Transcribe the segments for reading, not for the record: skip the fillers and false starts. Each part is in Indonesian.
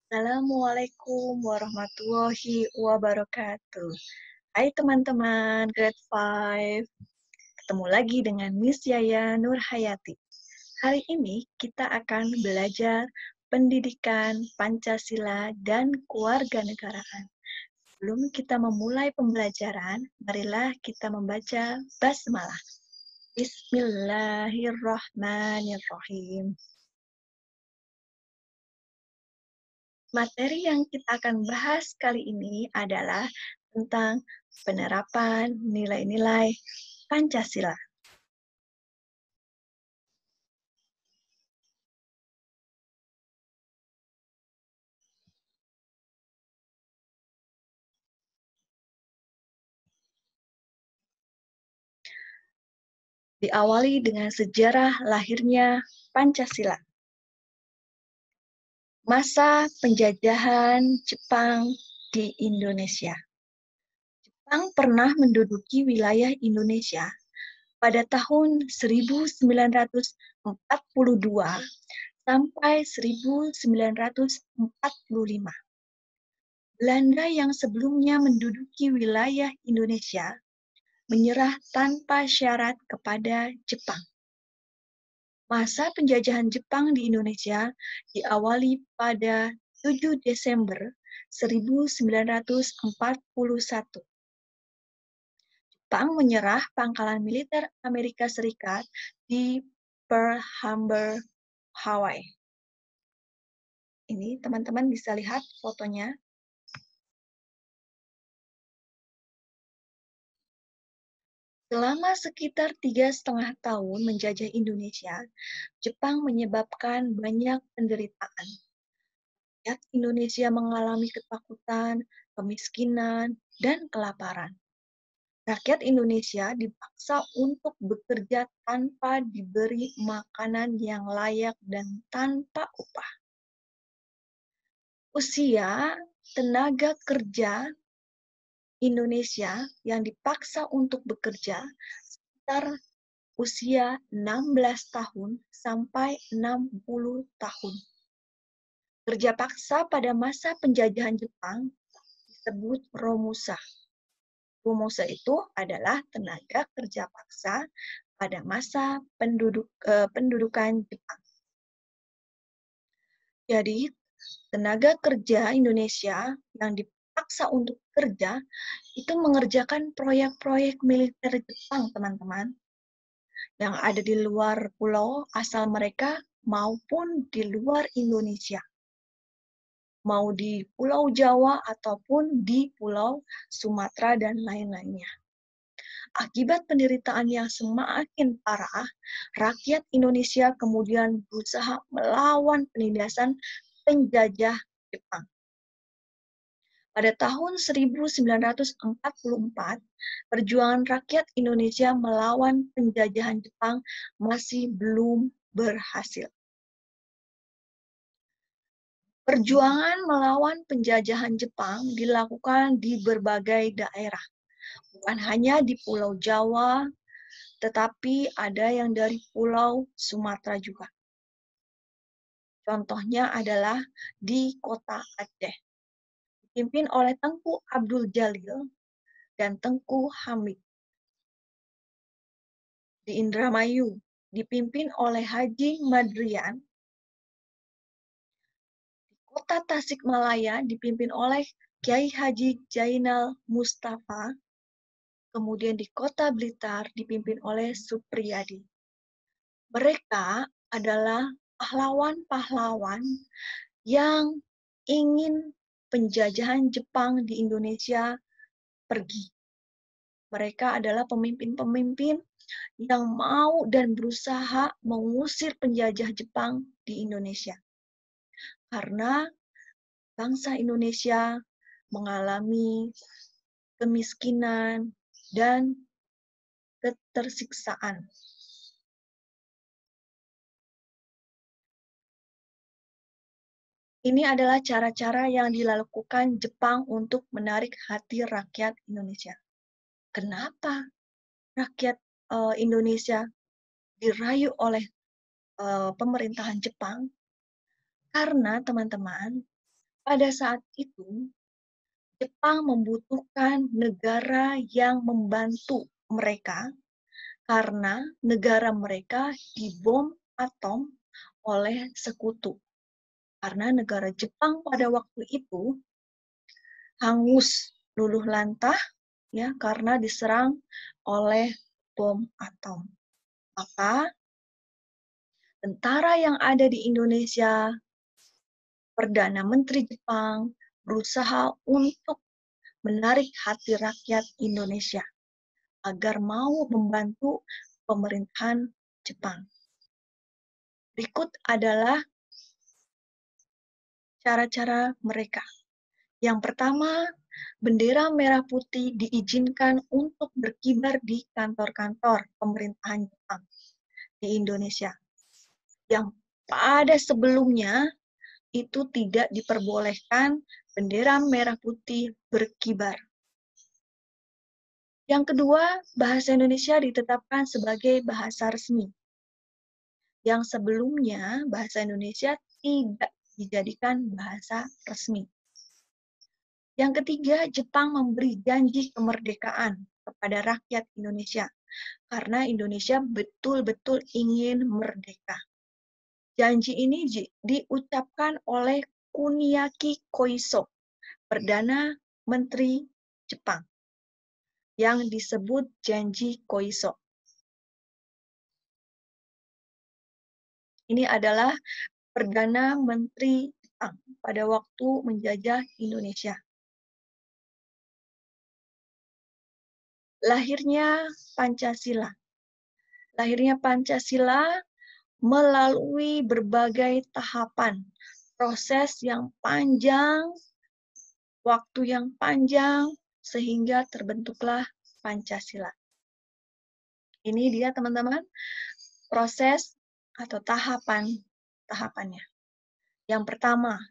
Assalamualaikum warahmatullahi wabarakatuh. Hai teman-teman Grade 5, ketemu lagi dengan Miss Yaya Nurhayati. Hari ini kita akan belajar pendidikan Pancasila dan kewarganegaraan. Sebelum kita memulai pembelajaran, marilah kita membaca basmalah. Bismillahirrahmanirrahim. Materi yang kita akan bahas kali ini adalah tentang penerapan nilai-nilai Pancasila. Diawali dengan sejarah lahirnya Pancasila. Masa penjajahan Jepang di Indonesia. Jepang pernah menduduki wilayah Indonesia pada tahun 1942 sampai 1945. Belanda yang sebelumnya menduduki wilayah Indonesia menyerah tanpa syarat kepada Jepang. Masa penjajahan Jepang di Indonesia diawali pada 7 Desember 1941. Jepang menyerah pangkalan militer Amerika Serikat di Pearl Harbor, Hawaii. Ini teman-teman bisa lihat fotonya. Selama sekitar 3,5 tahun menjajah Indonesia, Jepang menyebabkan banyak penderitaan. Rakyat Indonesia mengalami ketakutan, kemiskinan, dan kelaparan. Rakyat Indonesia dipaksa untuk bekerja tanpa diberi makanan yang layak dan tanpa upah. Usia tenaga kerja Indonesia yang dipaksa untuk bekerja sekitar usia 16 tahun sampai 60 tahun. Kerja paksa pada masa penjajahan Jepang disebut romusa. Romusa itu adalah tenaga kerja paksa pada masa pendudukan Jepang. Jadi, tenaga kerja Indonesia yang dipaksa untuk kerja itu mengerjakan proyek-proyek militer Jepang, teman-teman, yang ada di luar pulau asal mereka maupun di luar Indonesia. Mau di Pulau Jawa ataupun di Pulau Sumatera dan lain-lainnya. Akibat penderitaan yang semakin parah, rakyat Indonesia kemudian berusaha melawan penindasan penjajah Jepang. Pada tahun 1944, perjuangan rakyat Indonesia melawan penjajahan Jepang masih belum berhasil. Perjuangan melawan penjajahan Jepang dilakukan di berbagai daerah, bukan hanya di Pulau Jawa, tetapi ada yang dari Pulau Sumatera juga. Contohnya adalah di kota Aceh, dipimpin oleh Tengku Abdul Jalil dan Tengku Hamid. Di Indramayu, dipimpin oleh Haji Madrian. Di kota Tasikmalaya, dipimpin oleh Kiai Haji Jainal Mustafa. Kemudian di kota Blitar, dipimpin oleh Supriyadi. Mereka adalah pahlawan-pahlawan yang ingin penjajahan Jepang di Indonesia pergi. Mereka adalah pemimpin-pemimpin yang mau dan berusaha mengusir penjajah Jepang di Indonesia. Karena bangsa Indonesia mengalami kemiskinan dan ketersiksaan. Ini adalah cara-cara yang dilakukan Jepang untuk menarik hati rakyat Indonesia. Kenapa rakyat Indonesia dirayu oleh pemerintahan Jepang? Karena teman-teman, Pada saat itu, Jepang membutuhkan negara yang membantu mereka karena negara mereka dibom atom oleh sekutu. Karena negara Jepang pada waktu itu hangus luluh lantah ya karena diserang oleh bom atom. Maka tentara yang ada di Indonesia, Perdana Menteri Jepang berusaha untuk menarik hati rakyat Indonesia agar mau membantu pemerintahan Jepang. Berikut adalah cara-cara mereka. Yang pertama, bendera merah putih diizinkan untuk berkibar di kantor-kantor pemerintahan Jepang di Indonesia. Yang pada sebelumnya itu tidak diperbolehkan bendera merah putih berkibar. Yang kedua, bahasa Indonesia ditetapkan sebagai bahasa resmi. Yang sebelumnya bahasa Indonesia tidak dijadikan bahasa resmi. Yang ketiga, Jepang memberi janji kemerdekaan kepada rakyat Indonesia karena Indonesia betul-betul ingin merdeka. Janji ini diucapkan oleh Kuniaki Koiso, Perdana Menteri Jepang, yang disebut Janji Koiso. Ini adalah Perdana Menteri Jepang pada waktu menjajah Indonesia. Lahirnya Pancasila. Lahirnya Pancasila melalui berbagai tahapan, proses yang panjang, waktu yang panjang, sehingga terbentuklah Pancasila. Ini dia teman-teman, proses atau tahapannya. Yang pertama,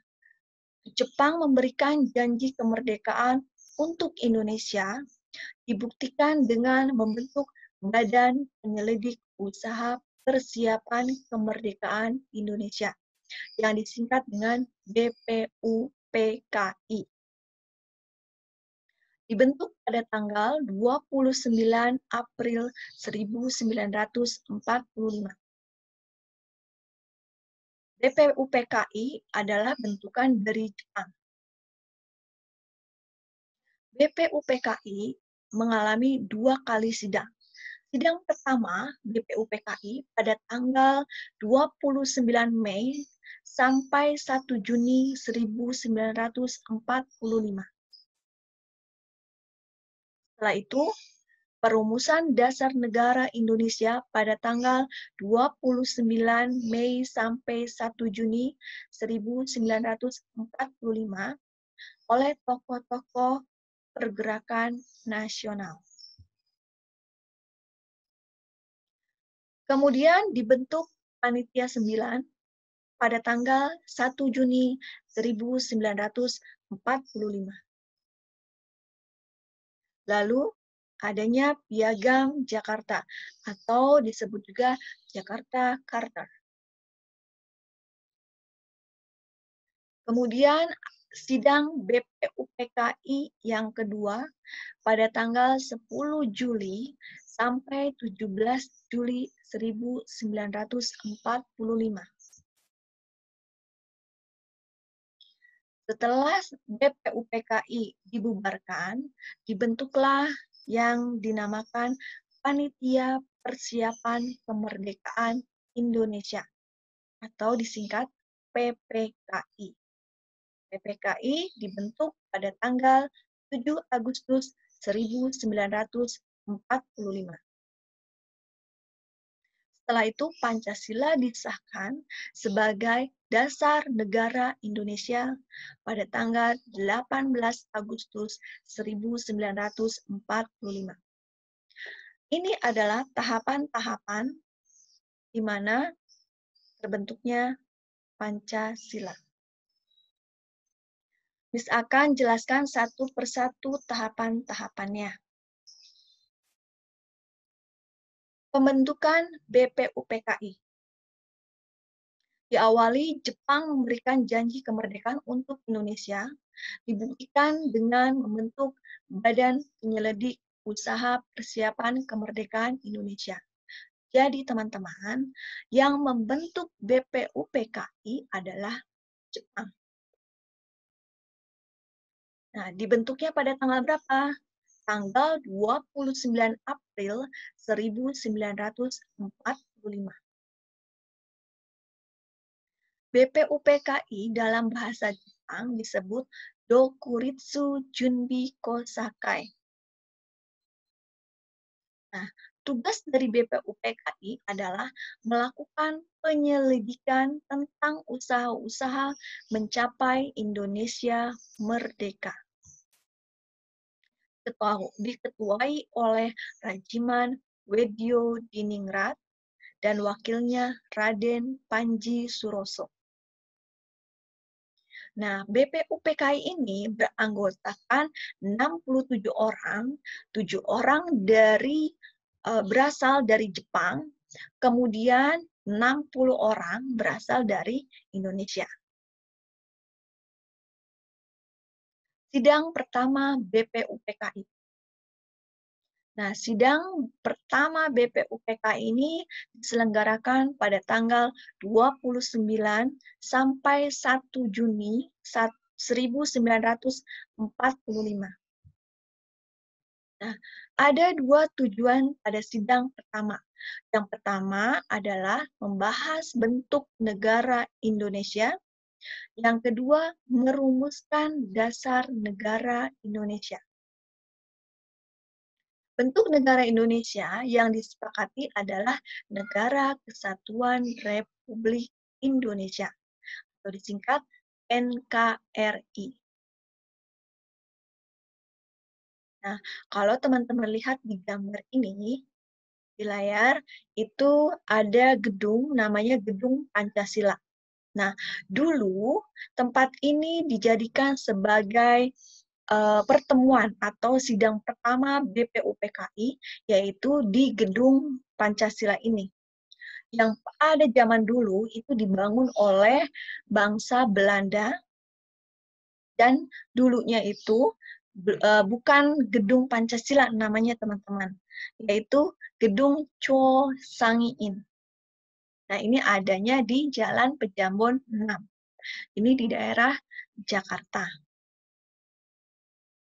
Jepang memberikan janji kemerdekaan untuk Indonesia dibuktikan dengan membentuk Badan Penyelidik Usaha Persiapan Kemerdekaan Indonesia yang disingkat dengan BPUPKI. Dibentuk pada tanggal 29 April 1945. BPUPKI adalah bentukan dari Jepang. BPUPKI mengalami 2 kali sidang. Sidang pertama BPUPKI pada tanggal 29 Mei sampai 1 Juni 1945. Setelah itu, perumusan dasar negara Indonesia pada tanggal 29 Mei sampai 1 Juni 1945 oleh tokoh-tokoh pergerakan nasional. Kemudian dibentuk Panitia 9 pada tanggal 1 Juni 1945. Lalu adanya Piagam Jakarta atau disebut juga Jakarta Charter. Kemudian sidang BPUPKI yang kedua pada tanggal 10 Juli sampai 17 Juli 1945. Setelah BPUPKI dibubarkan, dibentuklah yang dinamakan Panitia Persiapan Kemerdekaan Indonesia atau disingkat PPKI. PPKI dibentuk pada tanggal 7 Agustus 1945. Setelah itu Pancasila disahkan sebagai dasar negara Indonesia pada tanggal 18 Agustus 1945. Ini adalah tahapan-tahapan di mana terbentuknya Pancasila. Miss akan jelaskan satu persatu tahapan-tahapannya. Pembentukan BPUPKI. Diawali Jepang memberikan janji kemerdekaan untuk Indonesia, dibuktikan dengan membentuk Badan Penyelidik Usaha Persiapan Kemerdekaan Indonesia. Jadi teman-teman, yang membentuk BPUPKI adalah Jepang. Nah, dibentuknya pada tanggal berapa? Tanggal 29 April 1945. BPUPKI dalam bahasa Jepang disebut Dokuritsu Junbi Kosakai. Nah, tugas dari BPUPKI adalah melakukan penyelidikan tentang usaha-usaha mencapai Indonesia merdeka. Diketuai oleh Rajiman Wedyo Diningrat dan wakilnya Raden Panji Suroso. Nah, BPUPKI ini beranggotakan 67 orang, 7 orang berasal dari Jepang, kemudian 60 orang berasal dari Indonesia. Sidang pertama BPUPKI. Nah, sidang pertama BPUPKI ini diselenggarakan pada tanggal 29 sampai 1 Juni 1945. Nah, ada 2 tujuan pada sidang pertama. Yang pertama adalah membahas bentuk negara Indonesia. Yang kedua, merumuskan dasar negara Indonesia. Bentuk negara Indonesia yang disepakati adalah Negara Kesatuan Republik Indonesia, atau disingkat NKRI. Nah, kalau teman-teman lihat di gambar ini, di layar, itu ada gedung, namanya Gedung Pancasila. Nah, dulu tempat ini dijadikan sebagai pertemuan atau sidang pertama BPUPKI, yaitu di Gedung Pancasila ini. Yang pada zaman dulu itu dibangun oleh bangsa Belanda, dan dulunya itu bukan Gedung Pancasila namanya teman-teman, yaitu Gedung Cho Sangiin. Nah, ini adanya di Jalan Pejambon 6. Ini di daerah Jakarta.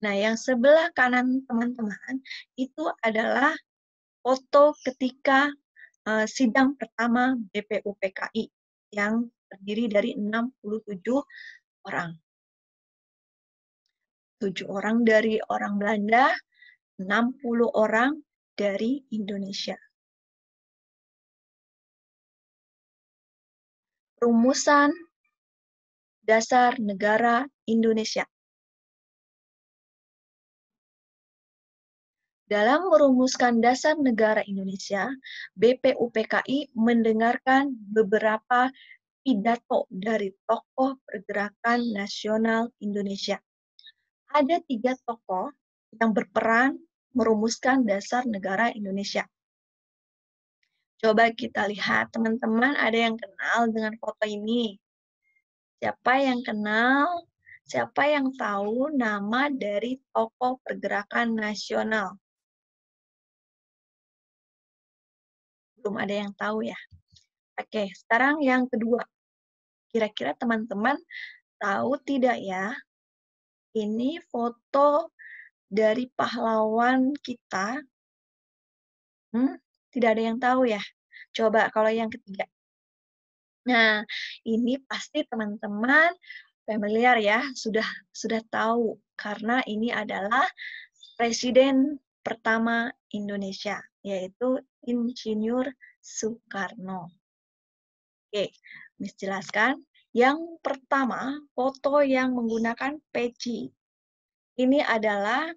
Nah, yang sebelah kanan teman-teman itu adalah foto ketika sidang pertama BPUPKI yang terdiri dari 67 orang. 7 orang dari orang Belanda, 60 orang dari Indonesia. Rumusan Dasar Negara Indonesia. Dalam merumuskan dasar negara Indonesia, BPUPKI mendengarkan beberapa pidato dari tokoh pergerakan nasional Indonesia. Ada 3 tokoh yang berperan merumuskan dasar negara Indonesia. Coba kita lihat, teman-teman ada yang kenal dengan foto ini? Siapa yang kenal? Siapa yang tahu nama dari tokoh pergerakan nasional? Belum ada yang tahu ya? Oke, sekarang yang kedua. Kira-kira teman-teman tahu tidak ya? Ini foto dari pahlawan kita. Tidak ada yang tahu ya? Coba kalau yang ketiga. Nah, ini pasti teman-teman familiar ya, sudah tahu karena ini adalah Presiden pertama Indonesia, yaitu Insinyur Soekarno. Oke, Miss jelaskan. Yang pertama, foto yang menggunakan peci. Ini adalah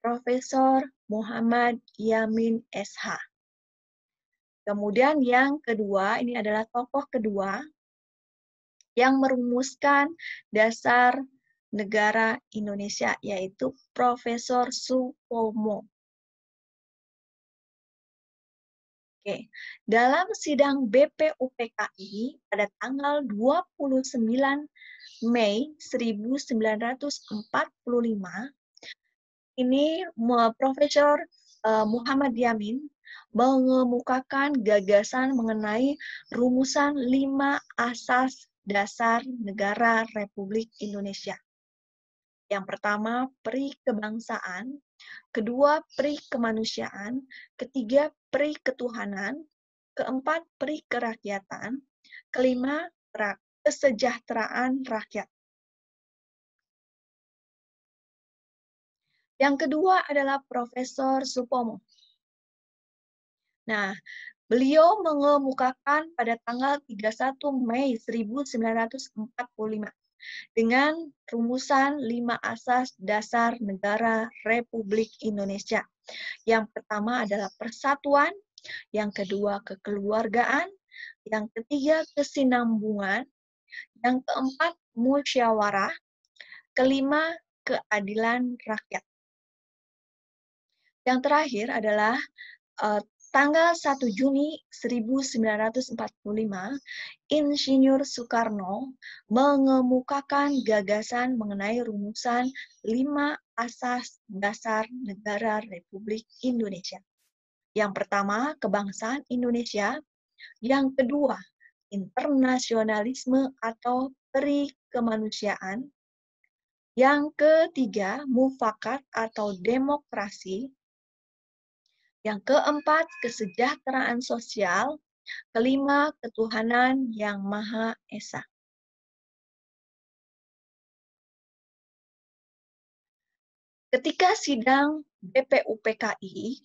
Profesor Muhammad Yamin SH. Kemudian yang kedua, ini adalah tokoh kedua yang merumuskan dasar negara Indonesia, yaitu Profesor Supomo. Oke, dalam sidang BPUPKI pada tanggal 29 Mei 1945, ini Profesor Muhammad Yamin mengemukakan gagasan mengenai rumusan 5 asas dasar negara Republik Indonesia. Yang pertama, peri kebangsaan, kedua, peri kemanusiaan, ketiga, peri ketuhanan, keempat, peri kerakyatan, kelima, kesejahteraan rakyat. Yang kedua adalah Profesor Supomo. Nah, beliau mengemukakan pada tanggal 31 Mei 1945 dengan rumusan 5 asas dasar negara Republik Indonesia. Yang pertama adalah persatuan, yang kedua kekeluargaan, yang ketiga kesinambungan, yang keempat musyawarah, kelima keadilan rakyat. Yang terakhir adalah tanggal 1 Juni 1945, Insinyur Soekarno mengemukakan gagasan mengenai rumusan 5 asas dasar negara Republik Indonesia. Yang pertama, kebangsaan Indonesia. Yang kedua, internasionalisme atau peri kemanusiaan. Yang ketiga, mufakat atau demokrasi. Yang keempat, kesejahteraan sosial. Kelima, ketuhanan yang Maha Esa. Ketika sidang BPUPKI,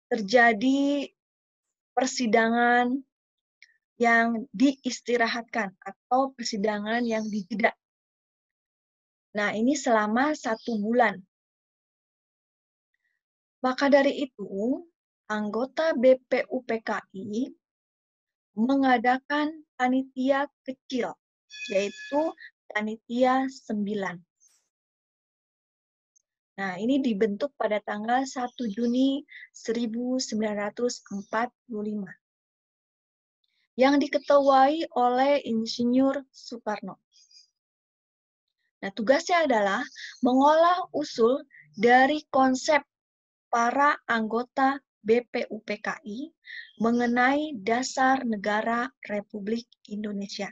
terjadi persidangan yang diistirahatkan atau persidangan yang dijeda. Nah, ini selama 1 bulan. Maka dari itu, anggota BPUPKI mengadakan panitia kecil, yaitu panitia 9. Nah, ini dibentuk pada tanggal 1 Juni 1945. Yang diketuai oleh Insinyur Soekarno. Nah, tugasnya adalah mengolah usul dari konsep para anggota BPUPKI mengenai dasar negara Republik Indonesia.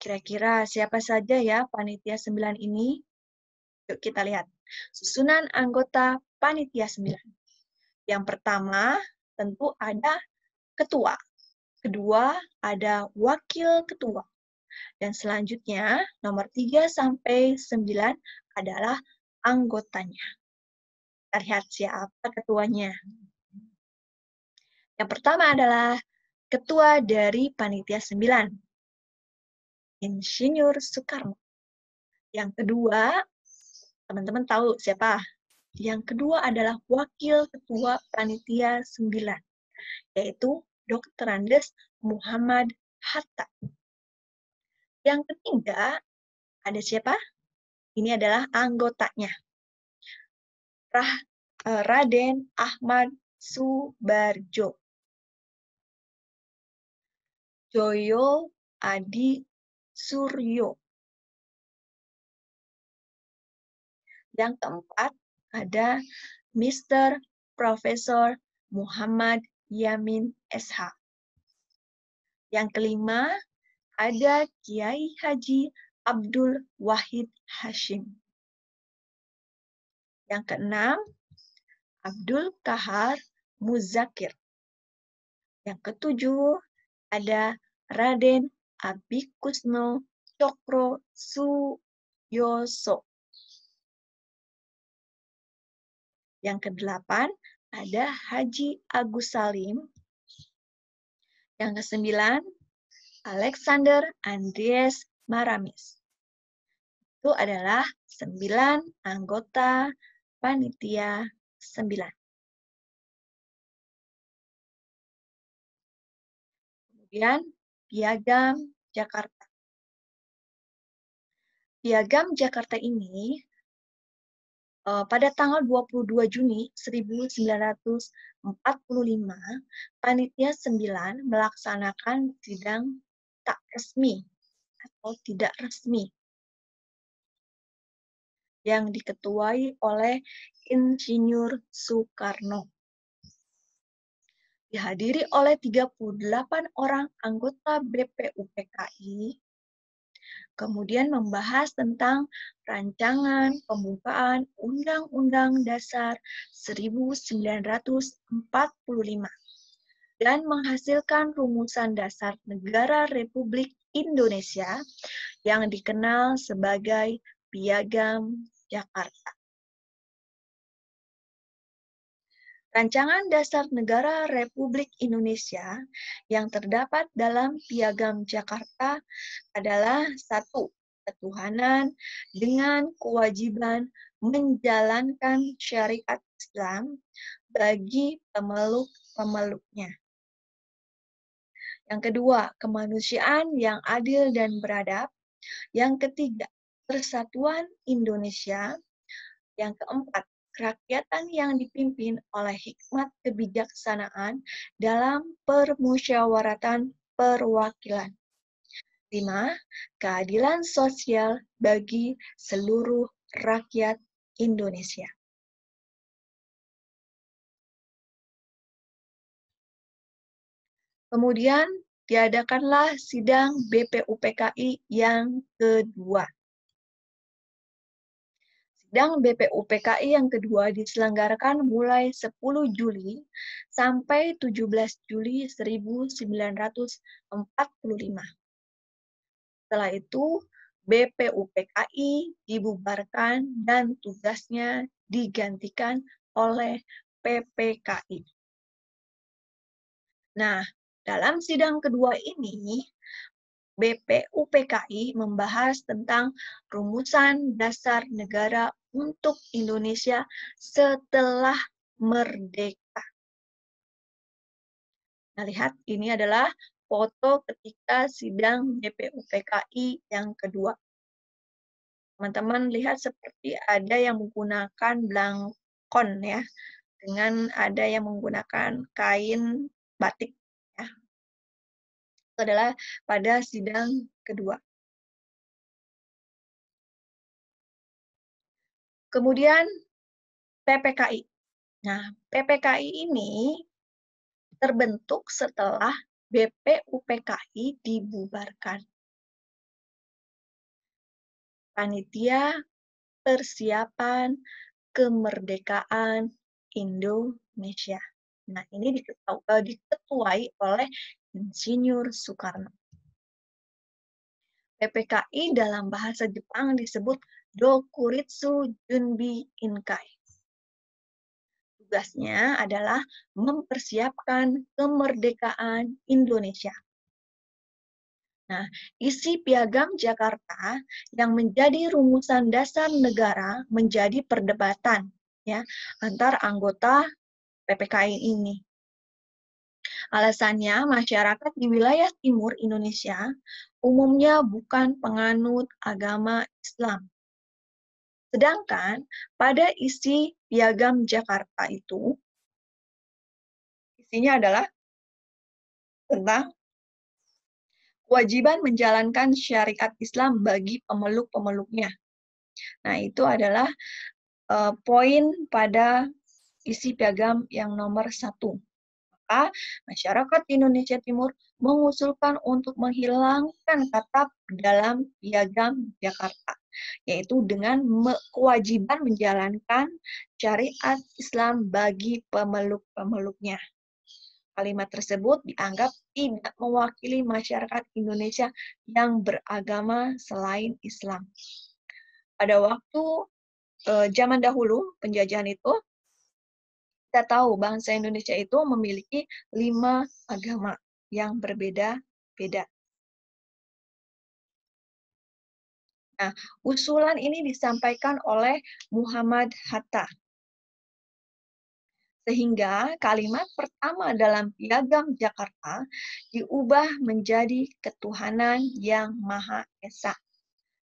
Kira-kira siapa saja ya panitia 9 ini? Yuk kita lihat. Susunan anggota panitia 9. Yang pertama tentu ada ketua. Kedua ada wakil ketua. Dan selanjutnya nomor 3 sampai 9 adalah anggotanya. Kita lihat siapa ketuanya. Yang pertama adalah ketua dari panitia 9, Insinyur Soekarno. Yang kedua, teman-teman tahu siapa? Yang kedua adalah wakil ketua panitia 9, yaitu Dr. Andes Muhammad Hatta. Yang ketiga, ada siapa? Ini adalah anggotanya. Raden Ahmad Subarjo. Joyo Adi Suryo. Yang keempat, ada Mr. Profesor Muhammad Yamin SH. Yang kelima, ada Kiai Haji Abdul Wahid Hashim. Yang keenam, Abdul Kahar Muzakir. Yang ketujuh, ada Raden Abikusno Cokro Suyoso. Yang kedelapan, ada Haji Agus Salim. Yang kesembilan, Alexander Andreas Maramis. Itu adalah 9 anggota panitia 9. Kemudian, Piagam Jakarta. Piagam Jakarta ini Pada tanggal 22 Juni 1945, Panitia 9 melaksanakan sidang tak resmi atau tidak resmi yang diketuai oleh Insinyur Soekarno. Dihadiri oleh 38 orang anggota BPUPKI, kemudian membahas tentang rancangan pembukaan Undang-Undang Dasar 1945 dan menghasilkan rumusan dasar Negara Republik Indonesia yang dikenal sebagai Piagam Jakarta. Rancangan Dasar Negara Republik Indonesia yang terdapat dalam Piagam Jakarta adalah satu, ketuhanan dengan kewajiban menjalankan syariat Islam bagi pemeluk-pemeluknya. Yang kedua, kemanusiaan yang adil dan beradab. Yang ketiga, persatuan Indonesia. Yang keempat, kerakyatan yang dipimpin oleh hikmat kebijaksanaan dalam permusyawaratan perwakilan. 5. Keadilan sosial bagi seluruh rakyat Indonesia. Kemudian diadakanlah sidang BPUPKI yang kedua. Sidang BPUPKI yang kedua diselenggarakan mulai 10 Juli sampai 17 Juli 1945. Setelah itu, BPUPKI dibubarkan dan tugasnya digantikan oleh PPKI. Nah, dalam sidang kedua ini, BPUPKI membahas tentang rumusan dasar negara untuk Indonesia setelah merdeka. Nah, lihat, ini adalah foto ketika sidang BPUPKI yang kedua. Teman-teman lihat seperti ada yang menggunakan blangkon ya, dengan ada yang menggunakan kain batik ya. Itu adalah pada sidang kedua. Kemudian PPKI. Nah, PPKI ini terbentuk setelah BPUPKI dibubarkan. Panitia Persiapan Kemerdekaan Indonesia. Nah, ini diketuai oleh Insinyur Soekarno. PPKI dalam bahasa Jepang disebut Dokuritsu Junbi Inkai. Tugasnya adalah mempersiapkan kemerdekaan Indonesia. Nah, isi Piagam Jakarta yang menjadi rumusan dasar negara menjadi perdebatan ya antar anggota PPKI ini. Alasannya, masyarakat di wilayah timur Indonesia umumnya bukan penganut agama Islam. Sedangkan pada isi Piagam Jakarta itu, isinya adalah tentang kewajiban menjalankan syariat Islam bagi pemeluk-pemeluknya. Nah, itu adalah poin pada isi piagam yang nomor 1. Maka masyarakat Indonesia Timur mengusulkan untuk menghilangkan kata dalam Piagam Jakarta, yaitu dengan kewajiban menjalankan syariat Islam bagi pemeluk-pemeluknya. Kalimat tersebut dianggap tidak mewakili masyarakat Indonesia yang beragama selain Islam. Pada waktu zaman dahulu, penjajahan itu, kita tahu bangsa Indonesia itu memiliki 5 agama yang berbeda-beda. Nah, usulan ini disampaikan oleh Muhammad Hatta. Sehingga kalimat pertama dalam Piagam Jakarta diubah menjadi ketuhanan yang Maha Esa,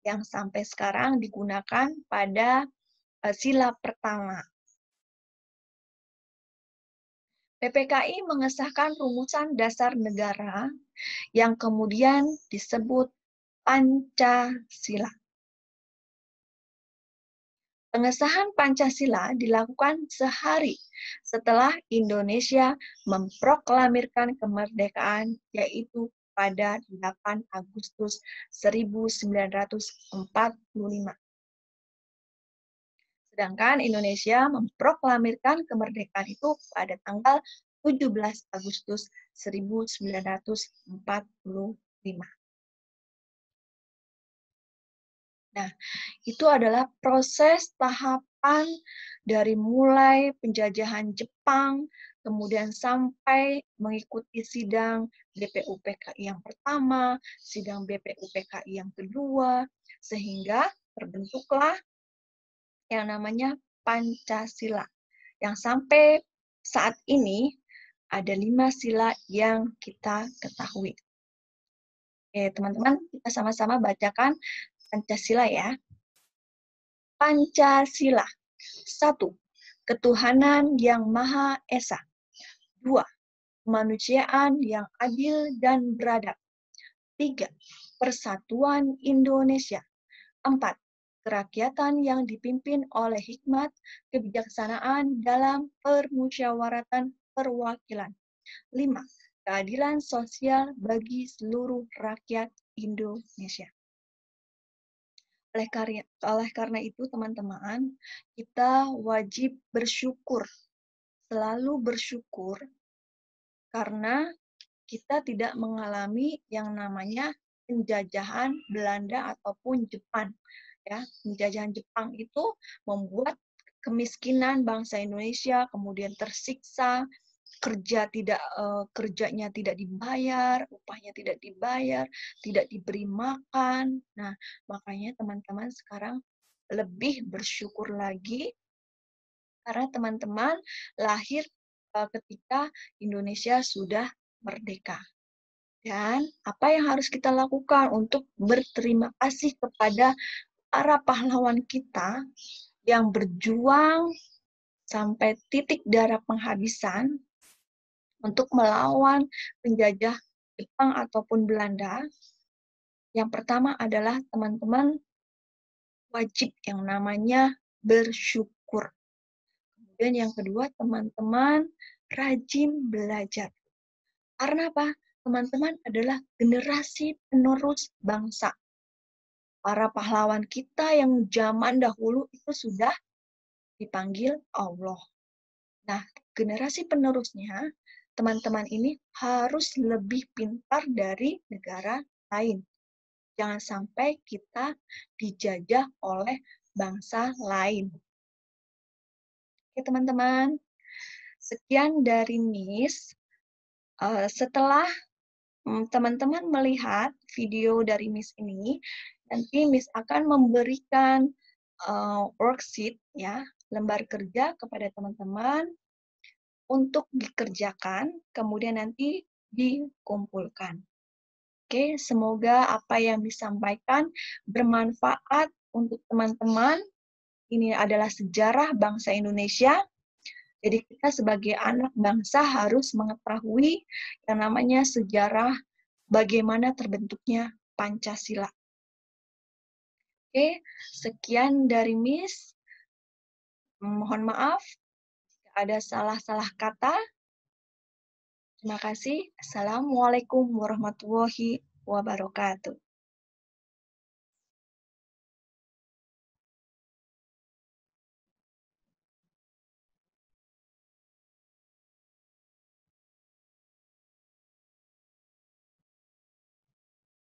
yang sampai sekarang digunakan pada sila pertama. PPKI mengesahkan rumusan dasar negara yang kemudian disebut Pancasila. Pengesahan Pancasila dilakukan sehari setelah Indonesia memproklamirkan kemerdekaan, yaitu pada 8 Agustus 1945. Sedangkan Indonesia memproklamirkan kemerdekaan itu pada tanggal 17 Agustus 1945. Nah, itu adalah proses tahapan dari mulai penjajahan Jepang, kemudian sampai mengikuti sidang BPUPKI yang pertama, sidang BPUPKI yang kedua, sehingga terbentuklah yang namanya Pancasila. Yang sampai saat ini ada 5 sila yang kita ketahui. Oke, teman-teman, kita sama-sama bacakan Pancasila ya. Pancasila. 1. Ketuhanan yang Maha Esa. 2. Kemanusiaan yang adil dan beradab. 3. Persatuan Indonesia. 4. Kerakyatan yang dipimpin oleh hikmat kebijaksanaan dalam permusyawaratan perwakilan. 5. Keadilan sosial bagi seluruh rakyat Indonesia. Oleh karena itu, teman-teman, kita wajib bersyukur, selalu bersyukur, karena kita tidak mengalami yang namanya penjajahan Belanda ataupun Jepang. Ya, penjajahan Jepang itu membuat kemiskinan bangsa Indonesia, kemudian tersiksa, kerjanya tidak dibayar, upahnya tidak dibayar, tidak diberi makan. Nah, makanya teman-teman sekarang lebih bersyukur lagi karena teman-teman lahir ketika Indonesia sudah merdeka. Dan apa yang harus kita lakukan untuk berterima kasih kepada para pahlawan kita yang berjuang sampai titik darah penghabisan untuk melawan penjajah Jepang ataupun Belanda. Yang pertama adalah teman-teman wajib yang namanya bersyukur. Kemudian yang kedua, teman-teman rajin belajar. Karena apa? Teman-teman adalah generasi penerus bangsa. Para pahlawan kita yang zaman dahulu itu sudah dipanggil Allah. Nah, generasi penerusnya, teman-teman ini harus lebih pintar dari negara lain. Jangan sampai kita dijajah oleh bangsa lain. Oke, teman-teman. Sekian dari Miss. Setelah teman-teman melihat video dari Miss ini, nanti Miss akan memberikan worksheet, ya, lembar kerja kepada teman-teman untuk dikerjakan, kemudian nanti dikumpulkan. Oke, semoga apa yang disampaikan bermanfaat untuk teman-teman. Ini adalah sejarah bangsa Indonesia. Jadi kita sebagai anak bangsa harus mengetahui yang namanya sejarah bagaimana terbentuknya Pancasila. Oke, sekian dari Miss. Mohon maaf ada salah-salah kata. Terima kasih. Assalamualaikum warahmatullahi wabarakatuh.